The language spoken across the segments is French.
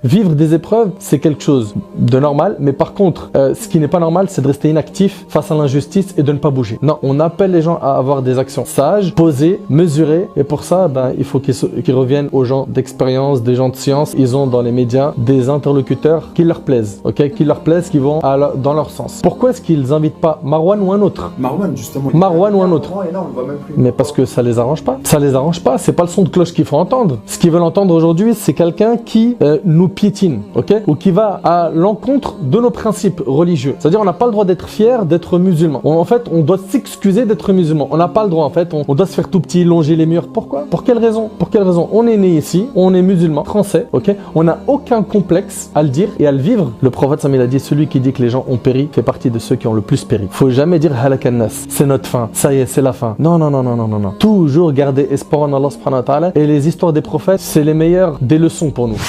Vivre des épreuves, c'est quelque chose de normal, mais par contre, ce qui n'est pas normal, c'est de rester inactif face à l'injustice et de ne pas bouger. Non, on appelle les gens à avoir des actions sages, posées, mesurées, et pour ça, il faut qu'ils reviennent aux gens d'expérience, des gens de science. Ils ont dans les médias des interlocuteurs qui leur plaisent, ok, qui leur plaisent, qui vont dans leur sens. Pourquoi est-ce qu'ils n'invitent pas Marwan ou un autre? Marwan, justement. Marwan ou un autre. Et là, on le voit même plus. Mais parce que ça les arrange pas. Ça les arrange pas. C'est pas le son de cloche qu'il faut entendre. Ce qu'ils veulent entendre aujourd'hui, c'est quelqu'un qui nous piétine, ok, ou qui va à l'encontre de nos principes religieux. C'est-à-dire, on n'a pas le droit d'être fier d'être musulman. En fait, on doit s'excuser d'être musulman. On n'a pas le droit. En fait, on doit se faire tout petit, longer les murs. Pourquoi? Pour quelle raison? Pour quelle raison? On est né ici, on est musulman, français, ok. On n'a aucun complexe à le dire et à le vivre. Le prophète Samuel a dit, celui qui dit que les gens ont péri fait partie de ceux qui ont le plus péri. Faut jamais dire halakan nas, c'est notre fin, ça y est, c'est la fin. Non, non, non, non, non, non, non. Toujours garder espoir en Allah subhanahu wa ta'ala, et les histoires des prophètes, c'est les meilleures des leçons pour nous.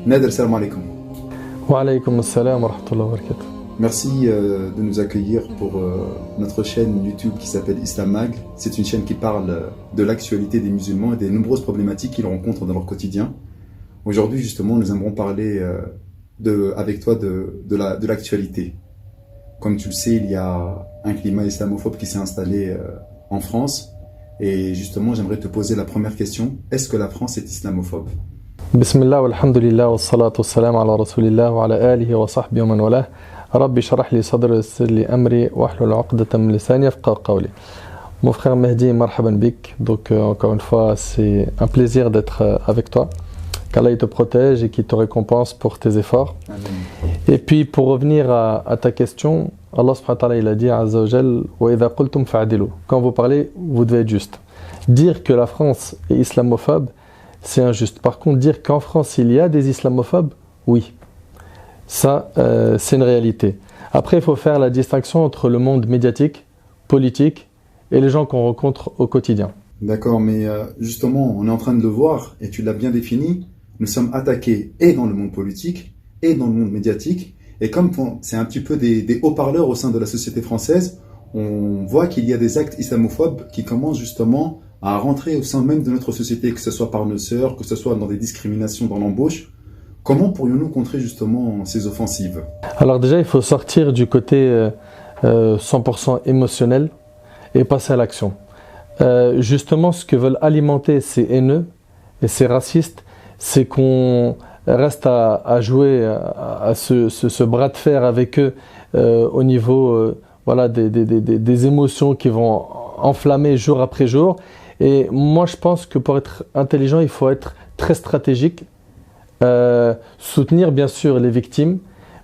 Nader, salam alaikum. Wa alaykum assalam wa rahmatullahi wa barakatuh. Merci de nous accueillir pour notre chaîne YouTube qui s'appelle Islam Mag. C'est une chaîne qui parle de l'actualité des musulmans et des nombreuses problématiques qu'ils rencontrent dans leur quotidien. Aujourd'hui, justement, nous aimerons parler avec toi de l'actualité. Comme tu le sais, il y a un climat islamophobe qui s'est installé en France. Et justement, j'aimerais te poser la première question. Est-ce que la France est islamophobe? Bismillah, walhamdulillah, wa salatu wa salam ala rasulillah wa ala alihi wa sahbihi wa man walah. Rabbi sharah li sadri wa yassir li amri wa hlul 'uqdatan min lisani yafqahu qawli. Mon frère Mehdi, marhaban bik. Donc encore une fois, c'est un plaisir d'être avec toi. Qu'Allah te protège et qu'il te récompense pour tes efforts. Amen. Et puis pour revenir à ta question, Allah subhanahu wa ta'ala il a dit azza wa jal wa idha qultum fa'dilu. Quand vous parlez, vous devez être juste. Dire que la France est islamophobe, c'est injuste. Par contre, dire qu'en France il y a des islamophobes, oui. Ça, c'est une réalité. Après, il faut faire la distinction entre le monde médiatique, politique et les gens qu'on rencontre au quotidien. D'accord, mais justement, on est en train de le voir, et tu l'as bien défini, nous sommes attaqués et dans le monde politique, et dans le monde médiatique, et comme c'est un petit peu des haut-parleurs au sein de la société française, on voit qu'il y a des actes islamophobes qui commencent justement à rentrer au sein même de notre société, que ce soit par nos sœurs, que ce soit dans des discriminations dans l'embauche. Comment pourrions-nous contrer justement ces offensives? Alors déjà, il faut sortir du côté 100% émotionnel et passer à l'action. Justement, ce que veulent alimenter ces haineux et ces racistes, c'est qu'on reste à jouer à ce bras de fer avec eux au niveau voilà, des émotions qui vont enflammer jour après jour. Et moi, je pense que pour être intelligent, il faut être très stratégique, soutenir bien sûr les victimes,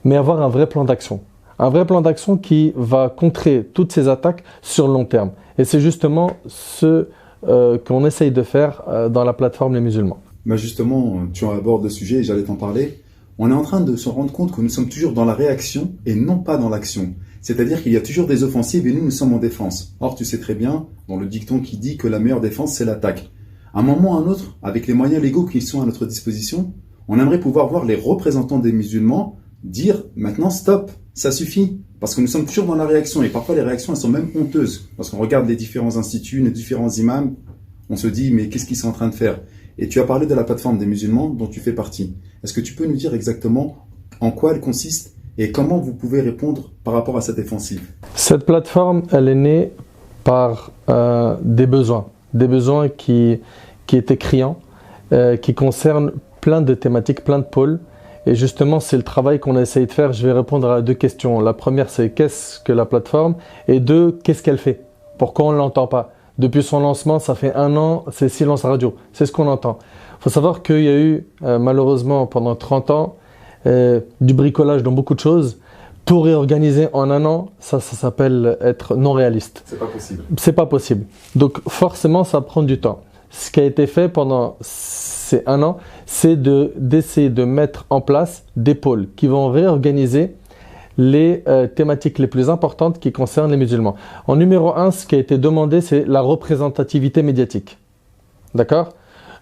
mais avoir un vrai plan d'action. Un vrai plan d'action qui va contrer toutes ces attaques sur le long terme. Et c'est justement ce qu'on essaye de faire dans la plateforme Les Musulmans. Bah justement, tu abordes le sujet et j'allais t'en parler. On est en train de se rendre compte que nous sommes toujours dans la réaction et non pas dans l'action. C'est-à-dire qu'il y a toujours des offensives et nous sommes en défense. Or, tu sais très bien, dans le dicton qui dit que la meilleure défense, c'est l'attaque. À un moment ou à un autre, avec les moyens légaux qui sont à notre disposition, on aimerait pouvoir voir les représentants des musulmans dire maintenant stop, ça suffit. Parce que nous sommes toujours dans la réaction et parfois les réactions elles sont même honteuses. Parce qu'on regarde les différents instituts, les différents imams, on se dit mais qu'est-ce qu'ils sont en train de faire? Et tu as parlé de la plateforme des musulmans dont tu fais partie. Est-ce que tu peux nous dire exactement en quoi elle consiste et comment vous pouvez répondre par rapport à cette offensive? Cette plateforme, elle est née par des besoins qui étaient criants, qui concernent plein de thématiques, plein de pôles. Et justement, c'est le travail qu'on a essayé de faire. Je vais répondre à deux questions. La première, c'est qu'est-ce que la plateforme? Et deux, qu'est-ce qu'elle fait? Pourquoi on ne l'entend pas? Depuis son lancement, ça fait 1 an, c'est silence radio. C'est ce qu'on entend. Il faut savoir qu'il y a eu, malheureusement, pendant 30 ans, du bricolage dans beaucoup de choses. Tout réorganiser en 1 an, ça s'appelle être non réaliste. C'est pas possible. C'est pas possible. Donc forcément, ça prend du temps. Ce qui a été fait pendant ces 1 an, c'est d'essayer de mettre en place des pôles qui vont réorganiser les thématiques les plus importantes qui concernent les musulmans. En numéro 1, ce qui a été demandé, c'est la représentativité médiatique. D'accord?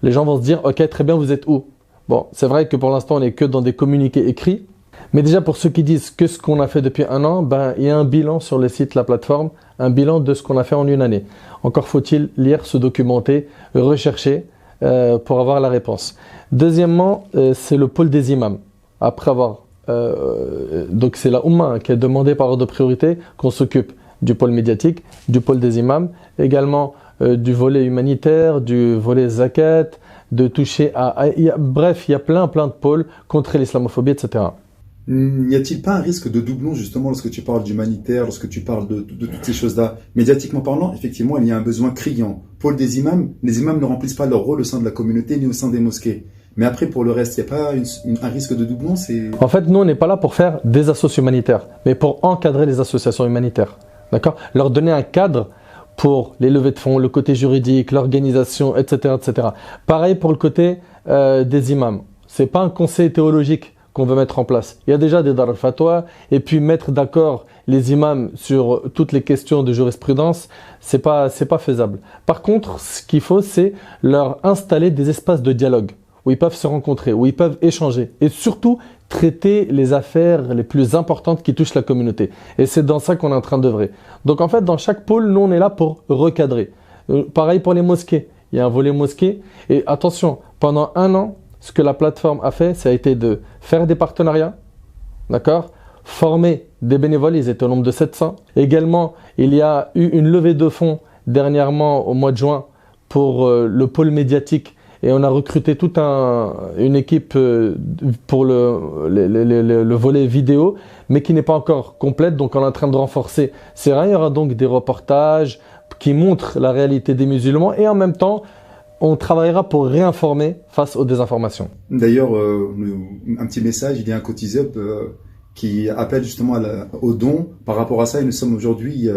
Les gens vont se dire, ok, très bien, vous êtes où? Bon, c'est vrai que pour l'instant, on n'est que dans des communiqués écrits, Mais déjà, pour ceux qui disent que ce qu'on a fait depuis un an, ben, il y a un bilan sur le site, la plateforme, un bilan de ce qu'on a fait en une année. Encore faut-il lire, se documenter, rechercher pour avoir la réponse. Deuxièmement, c'est le pôle des imams. Après avoir... donc c'est la Oumma qui a demandé par ordre de priorité qu'on s'occupe du pôle médiatique, du pôle des imams, également du volet humanitaire, du volet zakat, de toucher à... bref, il y a plein de pôles contre l'islamophobie, etc. N'y a-t-il pas un risque de doublon justement lorsque tu parles d'humanitaire, lorsque tu parles de toutes ces choses-là? Médiatiquement parlant, effectivement, il y a un besoin criant. Pôle des imams, les imams ne remplissent pas leur rôle au sein de la communauté ni au sein des mosquées. Mais après, pour le reste, il n'y a pas un risque de doublon? En fait, nous, on n'est pas là pour faire des associations humanitaires, mais pour encadrer les associations humanitaires. D'accord? Leur donner un cadre pour les levées de fonds, le côté juridique, l'organisation, etc., etc. Pareil pour le côté des imams. C'est pas un conseil théologique qu'on veut mettre en place. Il y a déjà des dar al-fatwa, et puis mettre d'accord les imams sur toutes les questions de jurisprudence, c'est pas faisable. Par contre, ce qu'il faut, c'est leur installer des espaces de dialogue où ils peuvent se rencontrer, où ils peuvent échanger, et surtout traiter les affaires les plus importantes qui touchent la communauté. Et c'est dans ça qu'on est en train d'œuvrer. Donc en fait, dans chaque pôle, nous on est là pour recadrer. Pareil pour les mosquées. Il y a un volet mosquée. Et attention, pendant un an, ce que la plateforme a fait, ça a été de faire des partenariats, d'accord, former des bénévoles, ils étaient au nombre de 700. Également, il y a eu une levée de fonds dernièrement au mois de juin pour le pôle médiatique, et on a recruté toute une équipe pour le volet vidéo, mais qui n'est pas encore complète, donc on est en train de renforcer. C'est vrai, il y aura donc des reportages qui montrent la réalité des musulmans, et en même temps, on travaillera pour réinformer face aux désinformations. D'ailleurs, un petit message, il y a un Cotiseup qui appelle justement au don. Par rapport à ça, et nous sommes aujourd'hui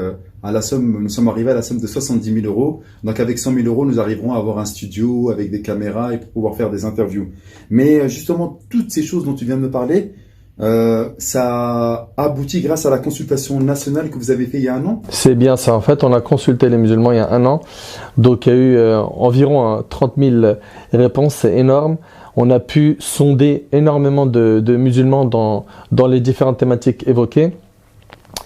nous sommes arrivés à la somme de 70 000 euros. Donc avec 100 000 euros, nous arriverons à avoir un studio avec des caméras et pour pouvoir faire des interviews. Mais justement, toutes ces choses dont tu viens de me parler, ça a abouti grâce à la consultation nationale que vous avez fait il y a un an? C'est bien ça. En fait, on a consulté les musulmans il y a un an. Donc, il y a eu environ 30 000 réponses. C'est énorme. On a pu sonder énormément de musulmans dans les différentes thématiques évoquées.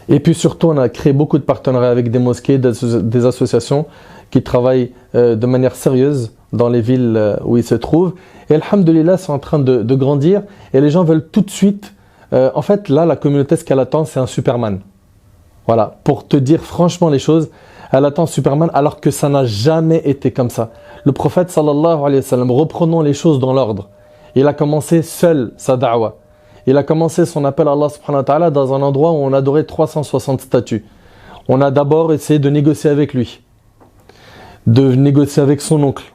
Et puis surtout, on a créé beaucoup de partenariats avec des mosquées, des associations qui travaillent de manière sérieuse dans les villes où ils se trouvent. Et alhamdoulilah, c'est en train de grandir. Et les gens veulent tout de suite... en fait, là, la communauté, ce qu'elle attend, c'est un Superman. Voilà, pour te dire franchement les choses, elle attend Superman alors que ça n'a jamais été comme ça. Le prophète sallallahu alayhi wa sallam, reprenons les choses dans l'ordre. Il a commencé seul sa da'wa. Il a commencé son appel à Allah subhanahu wa ta'ala dans un endroit où on adorait 360 statues. On a d'abord essayé de négocier avec lui, de négocier avec son oncle,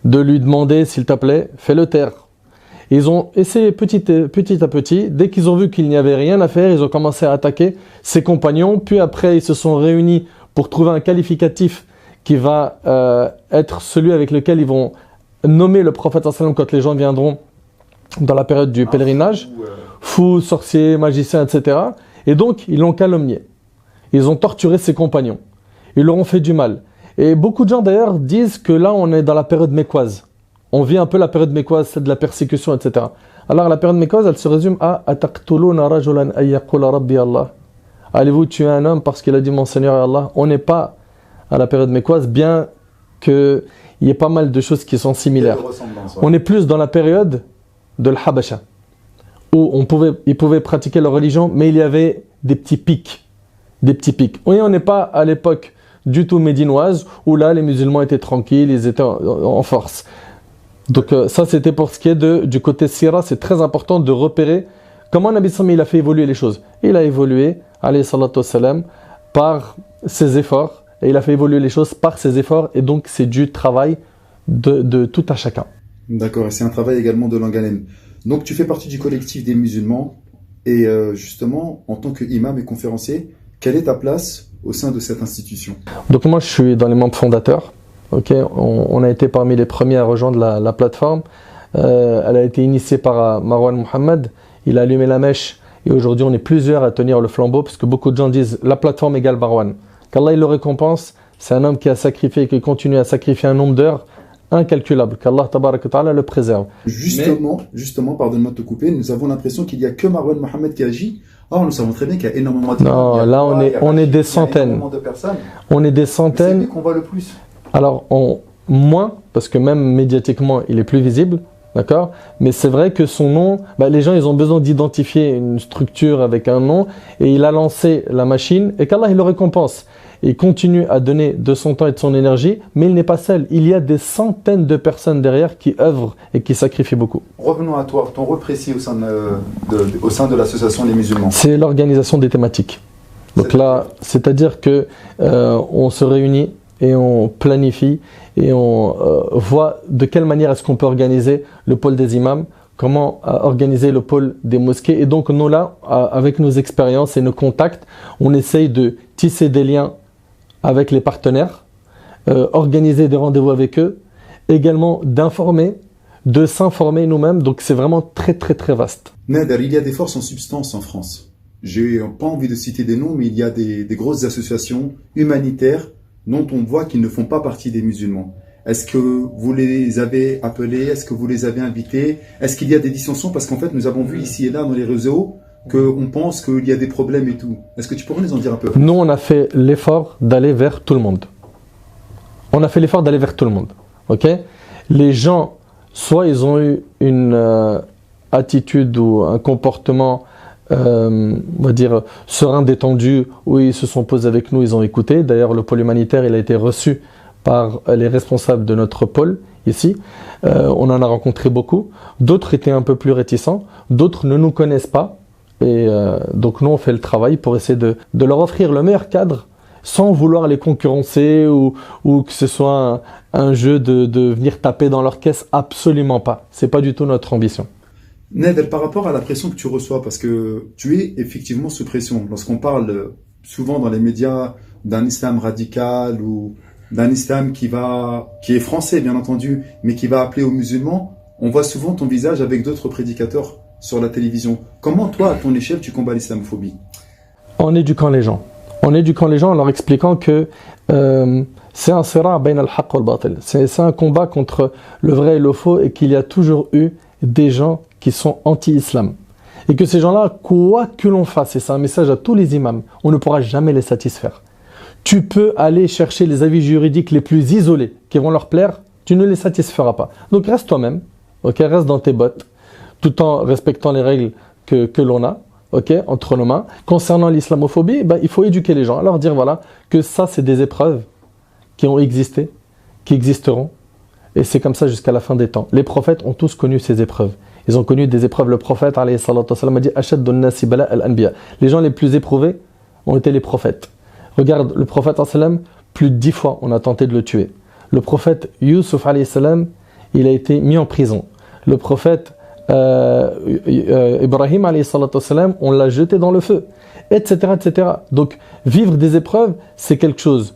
de lui demander, s'il te plaît, fais-le taire. Ils ont essayé petit à petit. Dès qu'ils ont vu qu'il n'y avait rien à faire, ils ont commencé à attaquer ses compagnons. Puis après, ils se sont réunis pour trouver un qualificatif qui va être celui avec lequel ils vont nommer le prophète sallallahu alayhi wa sallam quand les gens viendront dans la période du pèlerinage. Fou, sorcier, magicien, etc. Et donc, ils l'ont calomnié. Ils ont torturé ses compagnons. Ils leur ont fait du mal. Et beaucoup de gens d'ailleurs disent que là, on est dans la période mécoise. On vit un peu la période mécoise, c'est de la persécution, etc. Alors la période mécoise, elle se résume à Ataqtuluna rajulan ay yaqula rabbi Allah. Allez-vous tuer un homme parce qu'il a dit mon Seigneur est Allah? On n'est pas à la période mécoise, bien qu'il y ait pas mal de choses qui sont similaires. On est plus dans la période de l'Habasha, où ils pouvaient pratiquer leur religion, mais il y avait des petits pics. Oui, on n'est pas à l'époque du tout médinoise, où là, les musulmans étaient tranquilles, ils étaient en force. Donc ça, c'était pour ce qui est du côté sira. C'est très important de repérer comment Nabi Sallam il a fait évoluer les choses. Il a évolué, alayhi salatu wassalam, par ses efforts, et il a fait évoluer les choses par ses efforts, et donc c'est du travail de tout à chacun. D'accord, et c'est un travail également de longue haleine. Donc tu fais partie du collectif des musulmans, et justement, en tant qu'imam et conférencier, quelle est ta place au sein de cette institution? Donc moi, je suis dans les membres fondateurs. Okay, on a été parmi les premiers à rejoindre la plateforme. Elle a été initiée par Marwan Mohammed. Il a allumé la mèche et aujourd'hui on est plusieurs à tenir le flambeau parce que beaucoup de gens disent la plateforme égale Marwan. Qu'Allah il le récompense. C'est un homme qui a sacrifié et qui continue à sacrifier un nombre d'heures incalculable, qu'Allah tabarak wa ta'ala le préserve. Justement, pardonne-moi de te couper, nous avons l'impression qu'il n'y a que Marwan Mohamed qui agit. Or, nous savons très bien qu'il y a énormément de Non, là on est des centaines. On est des centaines. C'est lui qu'on voit le plus. Alors, moins, parce que même médiatiquement, il est plus visible, d'accord? Mais c'est vrai que son nom, les gens, ils ont besoin d'identifier une structure avec un nom, et il a lancé la machine, et qu'Allah, il le récompense. Il continue à donner de son temps et de son énergie, mais il n'est pas seul. Il y a des centaines de personnes derrière qui œuvrent et qui sacrifient beaucoup. Revenons à toi, ton rôle précis au sein de l'association des musulmans. C'est l'organisation des thématiques. Donc là, c'est-à-dire que on se réunit et on planifie et on voit de quelle manière est-ce qu'on peut organiser le pôle des imams, comment organiser le pôle des mosquées. Et donc nous là, avec nos expériences et nos contacts, on essaye de tisser des liens avec les partenaires, organiser des rendez-vous avec eux, également d'informer, de s'informer nous-mêmes. Donc c'est vraiment très très très vaste. Nader, il y a des forces en substance en France. J'ai pas envie de citer des noms, mais il y a des grosses associations humanitaires dont on voit qu'ils ne font pas partie des musulmans. Est-ce que vous les avez appelés? Est-ce que vous les avez invités? Est-ce qu'il y a des dissensions? Parce qu'en fait, nous avons vu ici et là dans les réseaux qu'on pense qu'il y a des problèmes et tout. Est-ce que tu pourrais nous en dire un peu? Nous, on a fait l'effort d'aller vers tout le monde. On a fait l'effort d'aller vers tout le monde. Ok? Les gens, soit ils ont eu une attitude ou un comportement, on va dire, serein, détendu, où ils se sont posés avec nous, ils ont écouté. D'ailleurs, le pôle humanitaire, il a été reçu par les responsables de notre pôle ici. On en a rencontré beaucoup. D'autres étaient un peu plus réticents. D'autres ne nous connaissent pas. Et donc nous, on fait le travail pour essayer de leur offrir le meilleur cadre sans vouloir les concurrencer ou que ce soit un jeu de venir taper dans leur caisse. Absolument pas. C'est pas du tout notre ambition. Nader, par rapport à la pression que tu reçois, parce que tu es effectivement sous pression. Lorsqu'on parle souvent dans les médias d'un islam radical ou d'un islam qui est français bien entendu, mais qui va appeler aux musulmans, on voit souvent ton visage avec d'autres prédicateurs sur la télévision. Comment toi, à ton échelle, tu combats l'islamophobie? En éduquant les gens. En éduquant les gens, en leur expliquant que c'est un sira bain al-haqq wal-batil. C'est un combat contre le vrai et le faux et qu'il y a toujours eu des gens qui sont anti-islam. Et que ces gens-là, quoi que l'on fasse, et c'est un message à tous les imams, on ne pourra jamais les satisfaire. Tu peux aller chercher les avis juridiques les plus isolés qui vont leur plaire, tu ne les satisferas pas. Donc reste toi-même, okay, reste dans tes bottes, tout en respectant les règles que l'on a, okay, entre nos mains. Concernant l'islamophobie, il faut éduquer les gens, leur dire voilà, que ça c'est des épreuves qui ont existé, qui existeront, et c'est comme ça jusqu'à la fin des temps. Les prophètes ont tous connu ces épreuves. Ils ont connu des épreuves. Le prophète alayhi salatu wassalam, a dit Ashaddu an-nasi bala al-anbiya. Les gens les plus éprouvés ont été les prophètes. Regarde, le prophète alayhi salam, plus de 10 fois on a tenté de le tuer. Le prophète Yusuf alayhi salam, il a été mis en prison. Le prophète Ibrahim alayhi salatu wassalam, on l'a jeté dans le feu, etc., etc. Donc vivre des épreuves, c'est quelque chose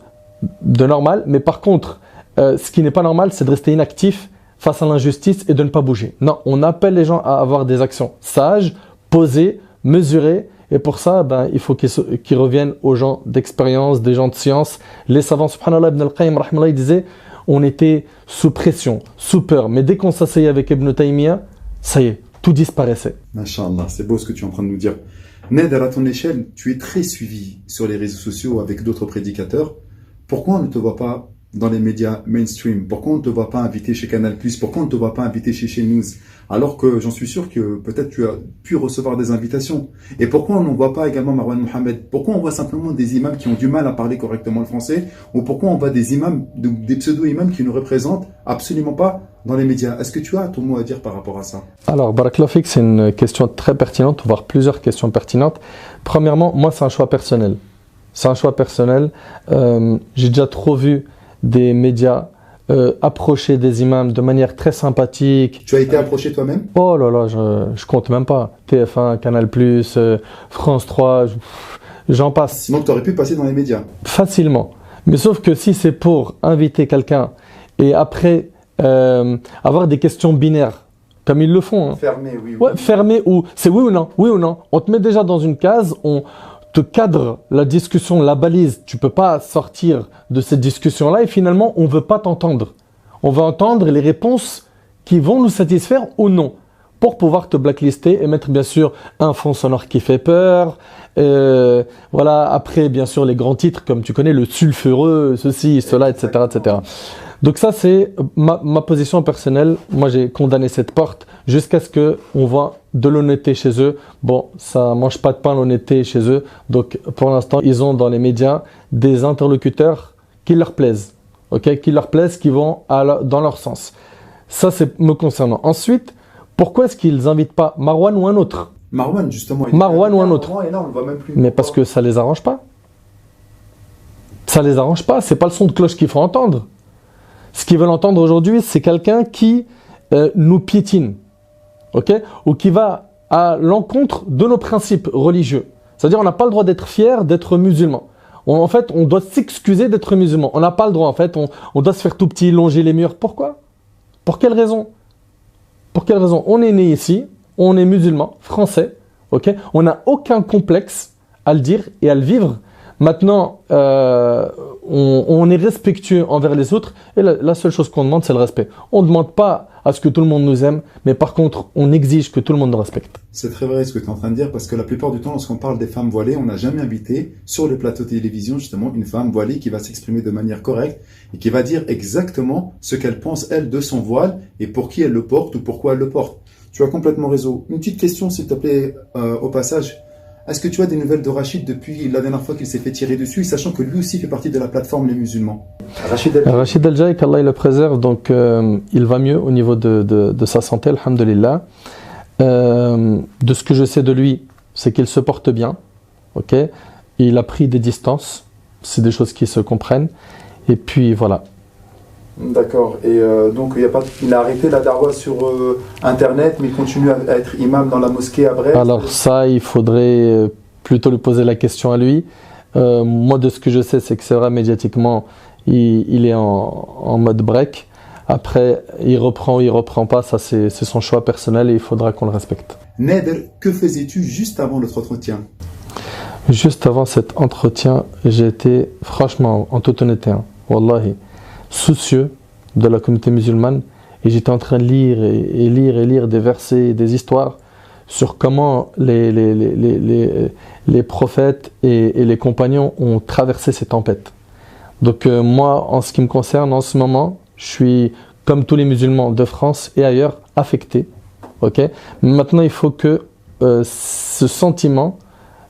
de normal, mais par contre, ce qui n'est pas normal, c'est de rester inactif face à l'injustice et de ne pas bouger. Non, on appelle les gens à avoir des actions sages, posées, mesurées, et pour ça, il faut qu'ils reviennent aux gens d'expérience, des gens de science. Les savants, subhanallah, Ibn al-Qayyim, rahmallah, il disait, on était sous pression, sous peur, mais dès qu'on s'asseyait avec Ibn Taymiyyah, ça y est, tout disparaissait. Masha'Allah, c'est beau ce que tu es en train de nous dire. Nader, à ton échelle, tu es très suivi sur les réseaux sociaux avec d'autres prédicateurs. Pourquoi on ne te voit pas dans les médias mainstream? Pourquoi on ne te voit pas invité chez Canal+? Pourquoi on ne te voit pas invité chez CNews? Alors que j'en suis sûr que peut-être tu as pu recevoir des invitations. Et pourquoi on ne voit pas également Marwan Mohamed? Pourquoi on voit simplement des imams qui ont du mal à parler correctement le français? Ou pourquoi on voit des imams, des pseudo-imams qui ne représentent absolument pas dans les médias? Est-ce que tu as ton mot à dire par rapport à ça? Alors, Barakallahu Fik, c'est une question très pertinente, voire plusieurs questions pertinentes. Premièrement, moi, c'est un choix personnel. C'est un choix personnel. J'ai déjà trop vu des médias approcher des imams de manière très sympathique. Tu as été approché toi-même? Oh là là, je compte même pas. TF1, Canal+, France 3, j'en passe. Sinon, tu aurais pu passer dans les médias. Facilement. Mais sauf que si c'est pour inviter quelqu'un et après avoir des questions binaires, comme ils le font. Hein. Fermé, oui. Ouais, fermé ou c'est oui ou non, oui ou non. On te met déjà dans une case, on te cadre la discussion, la balise. Tu peux pas sortir de cette discussion-là et finalement, on veut pas t'entendre. On veut entendre les réponses qui vont nous satisfaire ou non, pour pouvoir te blacklister et mettre bien sûr un fond sonore qui fait peur. Voilà, après bien sûr les grands titres comme tu connais, le sulfureux, ceci, cela, etc. etc. Donc ça c'est ma position personnelle. Moi j'ai condamné cette porte jusqu'à ce qu'on voit de l'honnêteté chez eux. Bon, ça mange pas de pain l'honnêteté chez eux. Donc pour l'instant ils ont dans les médias des interlocuteurs qui leur plaisent, ok, qui leur plaisent, qui vont dans leur sens. Ça c'est me concernant. Ensuite, pourquoi est-ce qu'ils n'invitent pas Marwan ou un autre? Marwan, justement. Marwan ou un autre. Et là, on le voit même plus. Mais parce que ça les arrange pas. Ça les arrange pas. C'est pas le son de cloche qu'il faut entendre. Ce qu'ils veulent entendre aujourd'hui, c'est quelqu'un qui nous piétine, ok, ou qui va à l'encontre de nos principes religieux. C'est-à-dire, on n'a pas le droit d'être fier d'être musulman. En fait, on doit s'excuser d'être musulman. On n'a pas le droit. En fait, on doit se faire tout petit, longer les murs. Pourquoi? Pour quelle raison? Pour quelle raison? On est né ici, on est musulman, français, ok? On n'a aucun complexe à le dire et à le vivre. Maintenant, on est respectueux envers les autres et la seule chose qu'on demande, c'est le respect. On ne demande pas à ce que tout le monde nous aime, mais par contre, on exige que tout le monde nous respecte. C'est très vrai ce que tu es en train de dire parce que la plupart du temps, lorsqu'on parle des femmes voilées, on n'a jamais invité sur le plateau de télévision justement une femme voilée qui va s'exprimer de manière correcte et qui va dire exactement ce qu'elle pense, elle, de son voile et pour qui elle le porte ou pourquoi elle le porte. Tu as complètement raison. Une petite question, s'il te plaît, au passage. Est-ce que tu as des nouvelles de Rachid depuis la dernière fois qu'il s'est fait tirer dessus, sachant que lui aussi fait partie de la plateforme Les Musulmans? Rachid El-Jaï, qu'Allah le préserve, donc il va mieux au niveau de sa santé, alhamdulillah. De ce que je sais de lui, c'est qu'il se porte bien, ok. Il a pris des distances, c'est des choses qui se comprennent, et puis voilà. D'accord. Et donc il a arrêté la darwa sur Internet, mais il continue à être imam dans la mosquée à Brest. Alors ça, il faudrait plutôt lui poser la question à lui. Moi, de ce que je sais, c'est que c'est vrai, médiatiquement, il est en mode break. Après, il reprend ou il reprend pas, ça c'est son choix personnel et il faudra qu'on le respecte. Nader, que faisais-tu juste avant notre entretien? Juste avant cet entretien, j'étais franchement, en toute honnêteté, wallahi, soucieux de la communauté musulmane et j'étais en train de lire et lire des versets, des histoires sur comment les prophètes et les compagnons ont traversé ces tempêtes. Donc moi, en ce qui me concerne, en ce moment, je suis, comme tous les musulmans de France et ailleurs, affecté. Okay. Maintenant, il faut que ce sentiment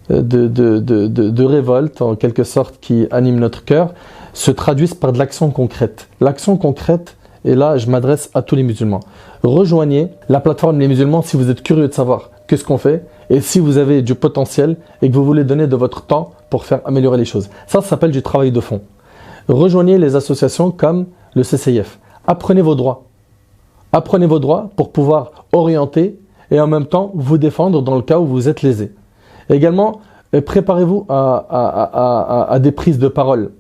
de révolte, en quelque sorte, qui anime notre cœur, se traduise par de l'action concrète. L'action concrète, et là, je m'adresse à tous les musulmans. Rejoignez la plateforme Les Musulmans si vous êtes curieux de savoir qu'est-ce qu'on fait et si vous avez du potentiel et que vous voulez donner de votre temps pour faire améliorer les choses. Ça s'appelle du travail de fond. Rejoignez les associations comme le CCIF. Apprenez vos droits. Apprenez vos droits pour pouvoir orienter et en même temps vous défendre dans le cas où vous êtes lésé. Également, préparez-vous à des prises de parole.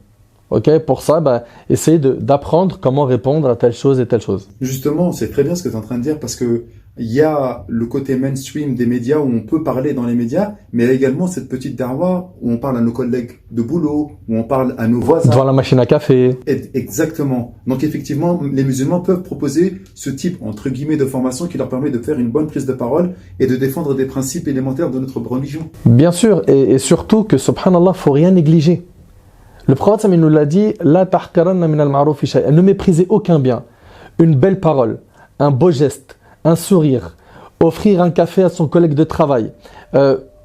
Okay, pour ça, essayez d'apprendre comment répondre à telle chose et telle chose. Justement, c'est très bien ce que tu es en train de dire parce que il y a le côté mainstream des médias où on peut parler dans les médias, mais il y a également cette petite darwa où on parle à nos collègues de boulot, où on parle à nos voisins. Devant la machine à café. Exactement. Donc effectivement, les musulmans peuvent proposer ce type, entre guillemets, de formation qui leur permet de faire une bonne prise de parole et de défendre des principes élémentaires de notre religion. Bien sûr, et surtout que, subhanallah, il ne faut rien négliger. Le prophète nous l'a dit, la tahkaranna min al-ma'rufi shay'an. Ne méprisez aucun bien. Une belle parole, un beau geste, un sourire, offrir un café à son collègue de travail,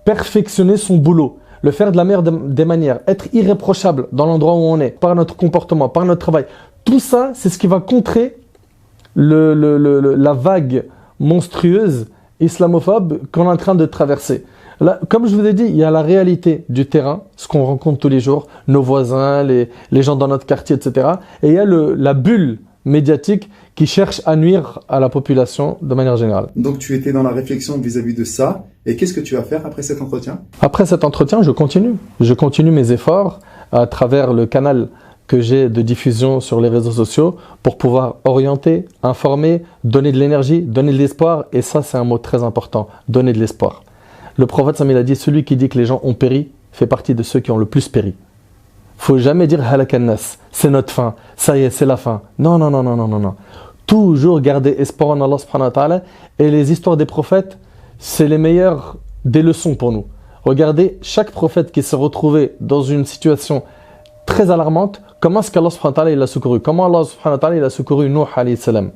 perfectionner son boulot, le faire de la meilleure des manières, être irréprochable dans l'endroit où on est, par notre comportement, par notre travail. Tout ça, c'est ce qui va contrer la vague monstrueuse islamophobe qu'on est en train de traverser. Là, comme je vous ai dit, il y a la réalité du terrain, ce qu'on rencontre tous les jours, nos voisins, les gens dans notre quartier, etc. Et il y a la bulle médiatique qui cherche à nuire à la population de manière générale. Donc tu étais dans la réflexion vis-à-vis de ça. Et qu'est-ce que tu vas faire après cet entretien? Après cet entretien, je continue. Je continue mes efforts à travers le canal que j'ai de diffusion sur les réseaux sociaux pour pouvoir orienter, informer, donner de l'énergie, donner de l'espoir. Et ça, c'est un mot très important, donner de l'espoir. Le prophète, il a dit, celui qui dit que les gens ont péri fait partie de ceux qui ont le plus péri. faut jamais dire halak an-nas, c'est notre fin, ça y est, c'est la fin. Non, non, non, non, non, non, non. Toujours garder espoir en Allah subhanahu wa ta'ala. Et les histoires des prophètes, c'est les meilleures des leçons pour nous. Regardez, chaque prophète qui s'est retrouvé dans une situation très alarmante, comment est-ce qu'Allah subhanahu wa ta'ala il a secouru? Comment Allah subhanahu wa ta'ala il a secouru Nuh alayhi salam?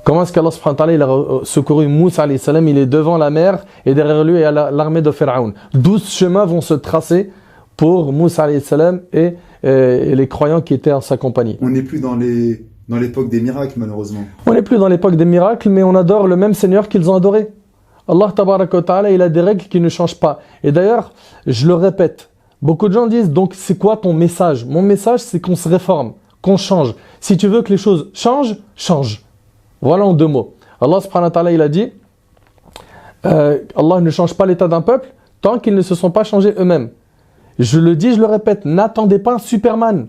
Comment est-ce qu'Allah subhanahu wa ta'ala il a secouru Moussa alayhi salam? Il est devant la mer et derrière lui il y a l'armée de Pharaon. 12 chemins vont se tracer pour Moussa alayhi salam et les croyants qui étaient en sa compagnie. On n'est plus dans l'époque des miracles, malheureusement. On n'est plus dans l'époque des miracles, mais on adore le même Seigneur qu'ils ont adoré. Allah tabaraka wa ta'ala, il a des règles qui ne changent pas. Et d'ailleurs, je le répète, beaucoup de gens disent, donc c'est quoi ton message? Mon message, c'est qu'on se réforme, qu'on change. Si tu veux que les choses changent, change. Voilà en 2 mots. Allah subhanahu wa ta'ala, il a dit, Allah ne change pas l'état d'un peuple tant qu'ils ne se sont pas changés eux-mêmes. Je le dis, je le répète, n'attendez pas un Superman.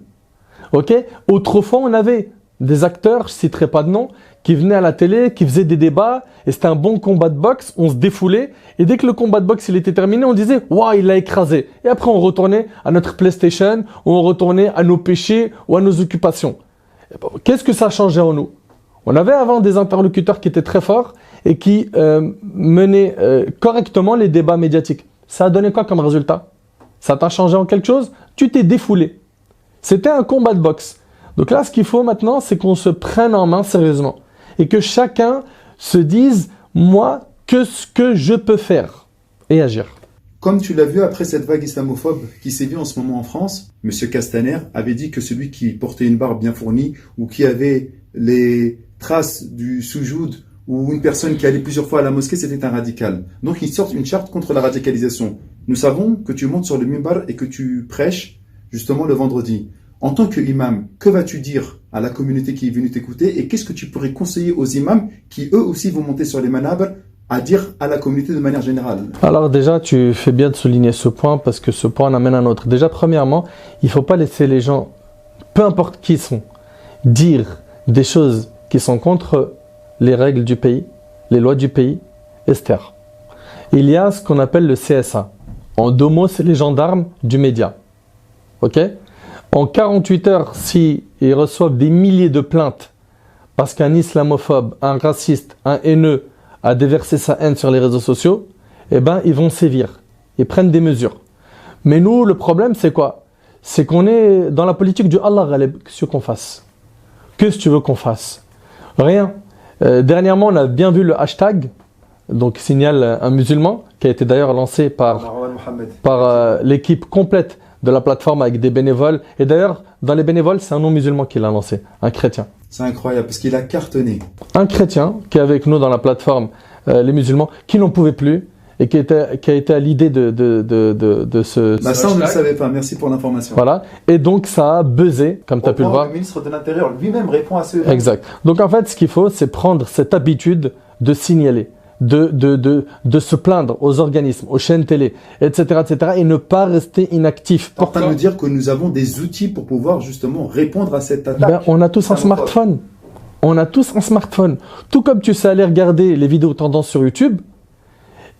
Ok? Autrefois, on avait des acteurs, je ne citerai pas de nom, qui venaient à la télé, qui faisaient des débats, et c'était un bon combat de boxe, on se défoulait, et dès que le combat de boxe il était terminé, on disait « Waouh, il l'a écrasé !» Et après, on retournait à notre PlayStation, ou on retournait à nos péchés, ou à nos occupations. Qu'est-ce que ça a changé en nous? On avait avant des interlocuteurs qui étaient très forts, et qui menaient correctement les débats médiatiques. Ça a donné quoi comme résultat? Ça t'a changé en quelque chose? Tu t'es défoulé. C'était un combat de boxe. Donc là, ce qu'il faut maintenant, c'est qu'on se prenne en main sérieusement. Et que chacun se dise, moi, qu'est-ce que je peux faire? Et agir. Comme tu l'as vu après cette vague islamophobe qui sévit en ce moment en France, M. Castaner avait dit que celui qui portait une barbe bien fournie ou qui avait les traces du soujoud ou une personne qui allait plusieurs fois à la mosquée, c'était un radical. Donc il sort une charte contre la radicalisation. Nous savons que tu montes sur le mimbar et que tu prêches justement le vendredi. En tant qu'imam, que vas-tu dire à la communauté qui est venue t'écouter et qu'est-ce que tu pourrais conseiller aux imams qui eux aussi vont monter sur les manabr à dire à la communauté de manière générale? Alors déjà, tu fais bien de souligner ce point parce que ce point en amène un autre. Déjà, premièrement, il ne faut pas laisser les gens, peu importe qui ils sont, dire des choses qui sont contre les règles du pays, les lois du pays, et se taire. Il y a ce qu'on appelle le CSA. En 2 mots, c'est les gendarmes du média. Ok? En 48 heures, s'ils reçoivent des milliers de plaintes parce qu'un islamophobe, un raciste, un haineux a déversé sa haine sur les réseaux sociaux, eh ben, ils vont sévir. Ils prennent des mesures. Mais nous, le problème, c'est quoi? C'est qu'on est dans la politique du Allah Ghalib. Qu'est-ce qu'on fasse? Qu'est-ce que tu veux qu'on fasse? Rien. Dernièrement, on a bien vu le hashtag, donc signale un musulman, qui a été d'ailleurs lancé par l'équipe complète de la plateforme avec des bénévoles. Et d'ailleurs, dans les bénévoles, c'est un non-musulman qui l'a lancé, un chrétien. C'est incroyable, parce qu'il a cartonné. Un chrétien qui est avec nous dans la plateforme, les musulmans, qui n'en pouvaient plus et qui a été à l'idée de ce... Bah ça, on ne le savait pas. Merci pour l'information. Voilà. Et donc, ça a buzzé, comme tu as pu le voir. Le ministre de l'Intérieur lui-même répond à ce... Exact. Donc, en fait, ce qu'il faut, c'est prendre cette habitude de signaler, de se plaindre aux organismes, aux chaînes télé, etc., et ne pas rester inactif. Tu es en train de me dire que nous avons des outils pour pouvoir justement répondre à cette attaque. Ben, on a tous un smartphone. On a tous un smartphone. Tout comme tu sais aller regarder les vidéos tendances sur YouTube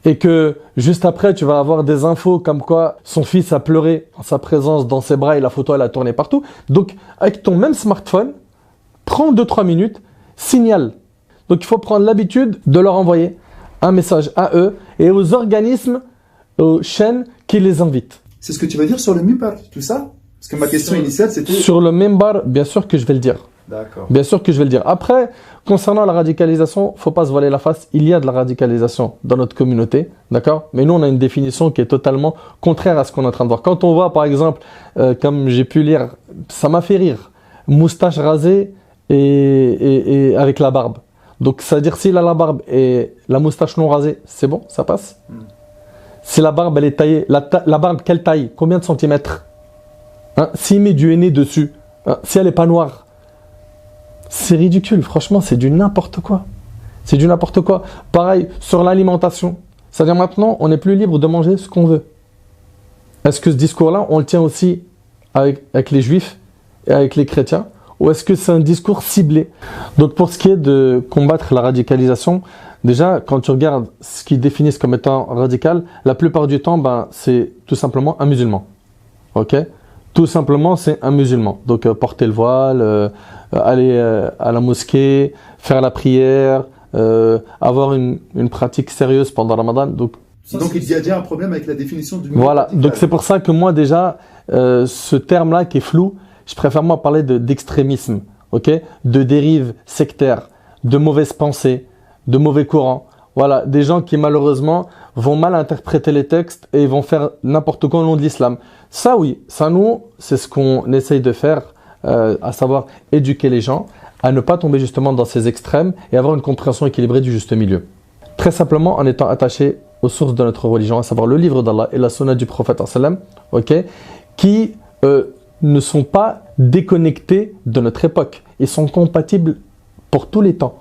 et que juste après, tu vas avoir des infos comme quoi son fils a pleuré en sa présence dans ses bras et la photo, elle a tourné partout. Donc, avec ton même smartphone, prends 2-3 minutes, signale. Donc, il faut prendre l'habitude de leur envoyer un message à eux et aux organismes, aux chaînes qui les invitent. C'est ce que tu vas dire sur le mimbar, tout ça? Parce que ma question initiale, c'était... Sur le mimbar, bien sûr que je vais le dire. D'accord. Bien sûr que je vais le dire. Après, concernant la radicalisation, faut pas se voiler la face. Il y a de la radicalisation dans notre communauté, d'accord? Mais nous, on a une définition qui est totalement contraire à ce qu'on est en train de voir. Quand on voit, par exemple, comme j'ai pu lire, ça m'a fait rire, moustache rasée et avec la barbe. Donc, c'est-à-dire s'il a la barbe et la moustache non rasée, c'est bon, ça passe. Si la barbe, elle est taillée, la barbe, quelle taille? Combien de centimètres? Hein? S'il met du henné dessus, hein? Si elle n'est pas noire, c'est ridicule, franchement, c'est du n'importe quoi. C'est du n'importe quoi. Pareil, sur l'alimentation. C'est-à-dire maintenant, on n'est plus libre de manger ce qu'on veut. Est-ce que ce discours-là, on le tient aussi avec les juifs et avec les chrétiens? Ou est-ce que c'est un discours ciblé? Donc pour ce qui est de combattre la radicalisation, déjà, quand tu regardes ce qu'ils définissent comme étant radical, la plupart du temps, c'est tout simplement un musulman. Ok? Tout simplement, c'est un musulman. Donc, porter le voile, aller à la mosquée, faire la prière, avoir une pratique sérieuse pendant Ramadan. Donc il y a déjà un problème avec la définition du musulman. Voilà, donc c'est pour ça que moi déjà, ce terme-là qui est flou, je préfère moi parler d'extrémisme, ok, de dérive sectaire, de mauvaises pensées, de mauvais courants. Voilà, des gens qui malheureusement vont mal interpréter les textes et vont faire n'importe quoi au nom de l'islam. Ça oui, ça nous, c'est ce qu'on essaye de faire, à savoir éduquer les gens, à ne pas tomber justement dans ces extrêmes et avoir une compréhension équilibrée du juste milieu. Très simplement en étant attaché aux sources de notre religion, à savoir le livre d'Allah et la sunna du prophète sallam, okay, qui ne sont pas déconnectés de notre époque. Ils sont compatibles pour tous les temps.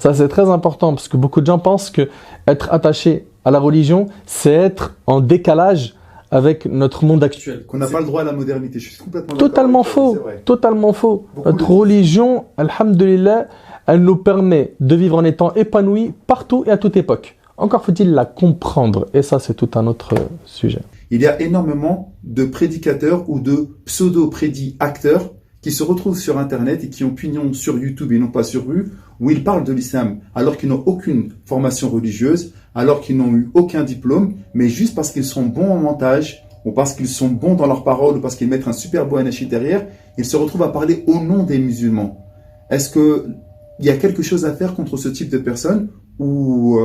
Ça, c'est très important parce que beaucoup de gens pensent que être attaché à la religion, c'est être en décalage avec notre monde actuel. Qu'on n'a pas le droit à la modernité. Je suis complètement totalement faux. Totalement faux. Notre religion, alhamdulillah, elle nous permet de vivre en étant épanouis partout et à toute époque. Encore faut-il la comprendre. Et ça, c'est tout un autre sujet. Il y a énormément de prédicateurs ou de pseudo-prédicateurs qui se retrouvent sur Internet et qui ont pignon sur YouTube et non pas sur rue, où ils parlent de l'islam alors qu'ils n'ont aucune formation religieuse, alors qu'ils n'ont eu aucun diplôme, mais juste parce qu'ils sont bons en montage, ou parce qu'ils sont bons dans leurs paroles, ou parce qu'ils mettent un super beau anachid derrière, ils se retrouvent à parler au nom des musulmans. Est-ce qu'il y a quelque chose à faire contre ce type de personnes ou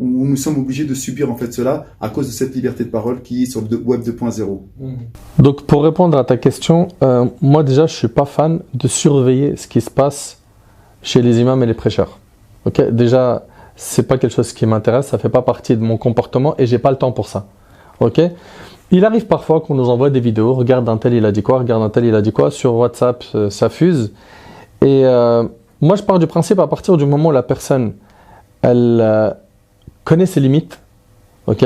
nous sommes obligés de subir en fait cela à cause de cette liberté de parole qui est sur le web 2.0? Donc pour répondre à ta question, moi déjà je suis pas fan de surveiller ce qui se passe chez les imams et les prêcheurs. Okay, déjà c'est pas quelque chose qui m'intéresse, ça fait pas partie de mon comportement et j'ai pas le temps pour ça. Ok, il arrive parfois qu'on nous envoie des vidéos, regarde un tel il a dit quoi, regarde un tel il a dit quoi, sur WhatsApp ça fuse. Et moi je pars du principe à partir du moment où la personne elle connaît ses limites, ok,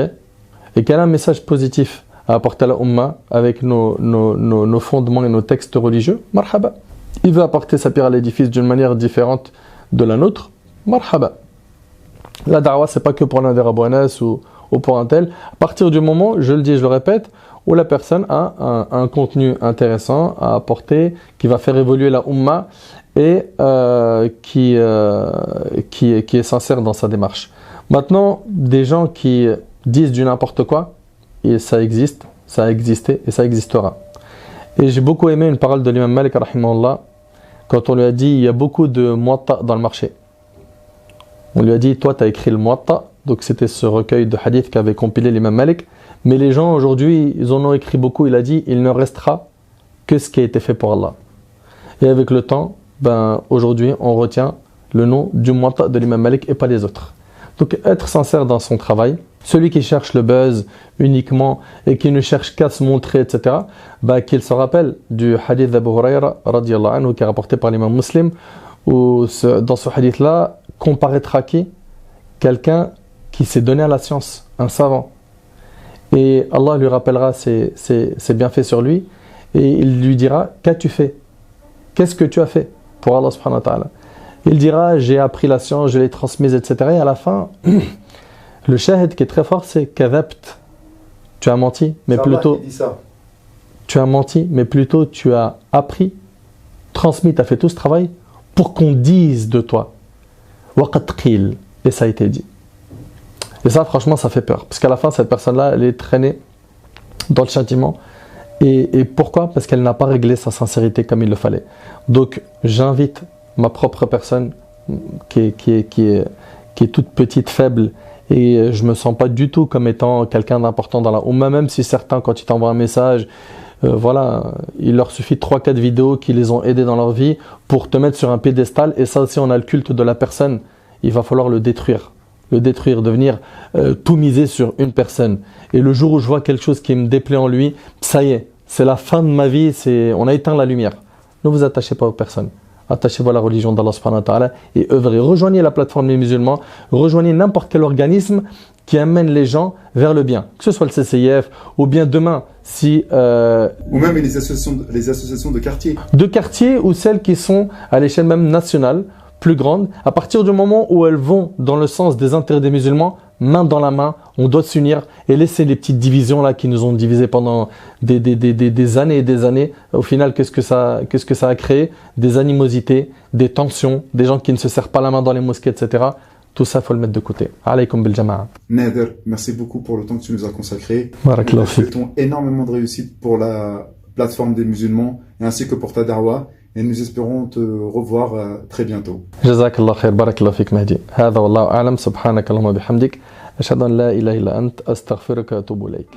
et qu'elle a un message positif à apporter à la Ummah avec nos fondements et nos textes religieux, marhaba. Il veut apporter sa pierre à l'édifice d'une manière différente de la nôtre, marhaba. La da'wah, c'est pas que pour l'un des rabouanas ou pour un tel. À partir du moment, je le dis et je le répète, où la personne a un contenu intéressant à apporter, qui va faire évoluer la Ummah et qui est sincère dans sa démarche. Maintenant, des gens qui disent du n'importe quoi, et ça existe, ça a existé et ça existera. Et j'ai beaucoup aimé une parole de l'imam Malik, rahimahullah, quand on lui a dit il y a beaucoup de muwatta dans le marché. On lui a dit toi tu as écrit le muwatta, donc c'était ce recueil de hadiths qu'avait compilé l'imam Malik, mais les gens aujourd'hui ils en ont écrit beaucoup. Il a dit il ne restera que ce qui a été fait pour Allah. Et avec le temps, aujourd'hui on retient le nom du muwatta de l'imam Malik et pas les autres. Donc être sincère dans son travail, celui qui cherche le buzz uniquement et qui ne cherche qu'à se montrer, etc., qu'il se rappelle du hadith d'Abu Huraira radiyallahu anhu qui est rapporté par l'imam Muslim, où dans ce hadith-là comparaîtra qui? Quelqu'un qui s'est donné à la science, un savant. Et Allah lui rappellera ses bienfaits sur lui et il lui dira qu'as-tu fait? Qu'est-ce que tu as fait pour Allah subhanahu wa ta'ala? Il dira j'ai appris la science, je l'ai transmise, etc. Et à la fin, le shahid qui est très fort, c'est kadhabt. Tu as menti, mais plutôt tu as menti, mais plutôt tu as appris, transmis, tu as fait tout ce travail pour qu'on dise de toi. Waqad qil, et ça a été dit. Et ça, franchement, ça fait peur. Parce qu'à la fin, cette personne-là, elle est traînée dans le châtiment. Et pourquoi? Parce qu'elle n'a pas réglé sa sincérité comme il le fallait. Donc, j'invite ma propre personne qui est toute petite, faible, et je me sens pas du tout comme étant quelqu'un d'important dans la Ummah, même si certains, quand ils t'envoient un message, il leur suffit 3-4 vidéos qui les ont aidés dans leur vie pour te mettre sur un piédestal. Et ça aussi, on a le culte de la personne, il va falloir le détruire, devenir tout miser sur une personne. Et le jour où je vois quelque chose qui me déplaît en lui, ça y est, c'est la fin de ma vie, on a éteint la lumière. Ne vous attachez pas aux personnes. Attachez-vous à la religion d'Allah subhanahu wa ta'ala et œuvrez. Rejoignez la plateforme des musulmans, rejoignez n'importe quel organisme qui amène les gens vers le bien, que ce soit le CCIF ou bien demain si... ou même les associations de quartier. De quartier ou celles qui sont à l'échelle même nationale, plus grandes. À partir du moment où elles vont dans le sens des intérêts des musulmans, main dans la main, on doit s'unir et laisser les petites divisions là qui nous ont divisés pendant des années et des années. Au final, qu'est-ce que ça a créé? Des animosités, des tensions, des gens qui ne se serrent pas la main dans les mosquées, etc. Tout ça, il faut le mettre de côté. Alaykoum bil jama'a. Nader, merci beaucoup pour le temps que tu nous as consacré. Barakallahu Nous te fik. souhaitons énormément de réussite pour la plateforme des musulmans et ainsi que pour ta darwa. Et nous espérons te revoir très bientôt. جزاك الله خير بارك الله فيك مهدي هذا والله أعلم سبحانك اللهم وبحمدك أشهد أن لا إله إلا أنت أستغفرك وأتوب إليك